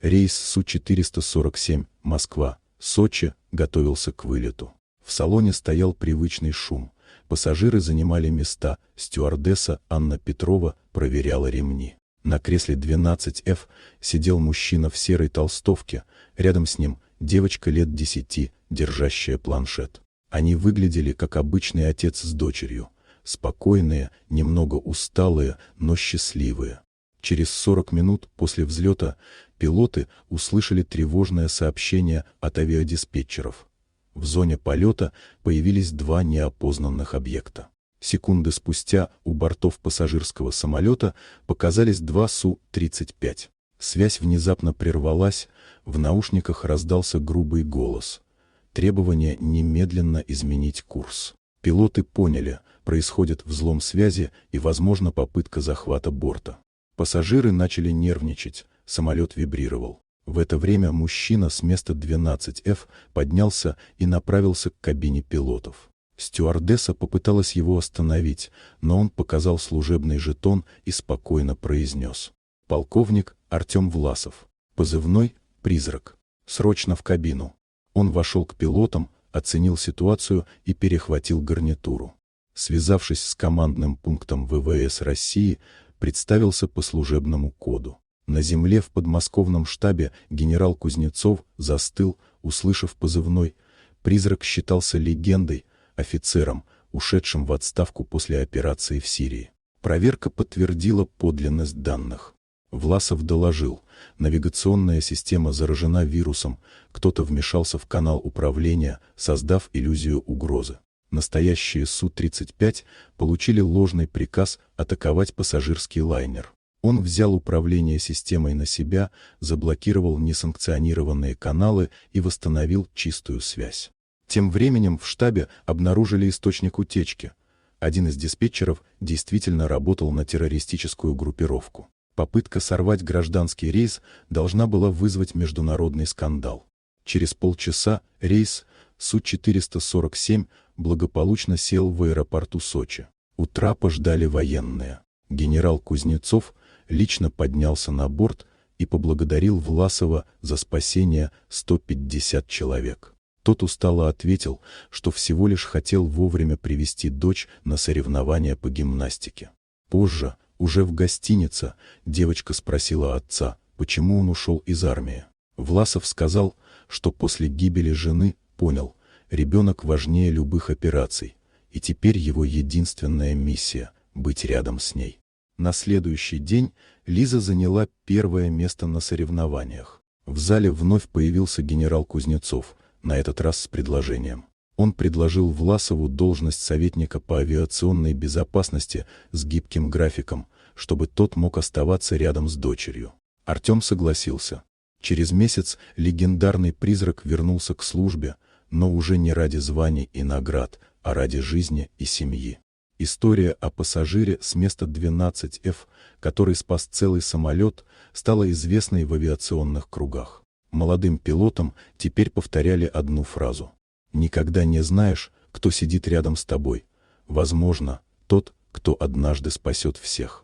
Рейс Су-447 Москва-Сочи готовился к вылету. В салоне стоял привычный шум. Пассажиры занимали места, стюардесса Анна Петрова проверяла ремни. На кресле 12F сидел мужчина в серой толстовке, рядом с ним девочка лет 10, держащая планшет. Они выглядели как обычный отец с дочерью. Спокойные, немного усталые, но счастливые. Через 40 минут после взлета пилоты услышали тревожное сообщение от авиадиспетчеров. В зоне полета появились два неопознанных объекта. Секунды спустя у бортов пассажирского самолета показались два Су-35. Связь внезапно прервалась, в наушниках раздался грубый голос. Требование немедленно изменить курс. Пилоты поняли, происходит взлом связи и, возможно, попытка захвата борта. Пассажиры начали нервничать, самолет вибрировал. В это время мужчина с места 12F поднялся и направился к кабине пилотов. Стюардесса попыталась его остановить, но он показал служебный жетон и спокойно произнес: «Полковник Артем Власов, позывной «Призрак». Срочно в кабину». Он вошел к пилотам, оценил ситуацию и перехватил гарнитуру. Связавшись с командным пунктом ВВС России, представился по служебному коду. На земле в подмосковном штабе генерал Кузнецов застыл, услышав позывной. «Призрак» считался легендой, офицером, ушедшим в отставку после операции в Сирии. Проверка подтвердила подлинность данных. Власов доложил: навигационная система заражена вирусом, кто-то вмешался в канал управления, создав иллюзию угрозы. Настоящие Су-35 получили ложный приказ атаковать пассажирский лайнер. Он взял управление системой на себя, заблокировал несанкционированные каналы и восстановил чистую связь. Тем временем в штабе обнаружили источник утечки. Один из диспетчеров действительно работал на террористическую группировку. Попытка сорвать гражданский рейс должна была вызвать международный скандал. Через полчаса рейс Су-447 благополучно сел в аэропорту Сочи. У трапа ждали военные. Генерал Кузнецов лично поднялся на борт и поблагодарил Власова за спасение 150 человек. Тот устало ответил, что всего лишь хотел вовремя привести дочь на соревнования по гимнастике. Позже, уже в гостинице, девочка спросила отца, почему он ушел из армии. Власов сказал, что после гибели жены понял, ребенок важнее любых операций, и теперь его единственная миссия – быть рядом с ней. На следующий день Лиза заняла первое место на соревнованиях. В зале вновь появился генерал Кузнецов, на этот раз с предложением. Он предложил Власову должность советника по авиационной безопасности с гибким графиком, чтобы тот мог оставаться рядом с дочерью. Артем согласился. Через месяц легендарный «Призрак» вернулся к службе, но уже не ради званий и наград, а ради жизни и семьи. История о пассажире с места 12F, который спас целый самолет, стала известной в авиационных кругах. Молодым пилотам теперь повторяли одну фразу: «Никогда не знаешь, кто сидит рядом с тобой. Возможно, тот, кто однажды спасет всех».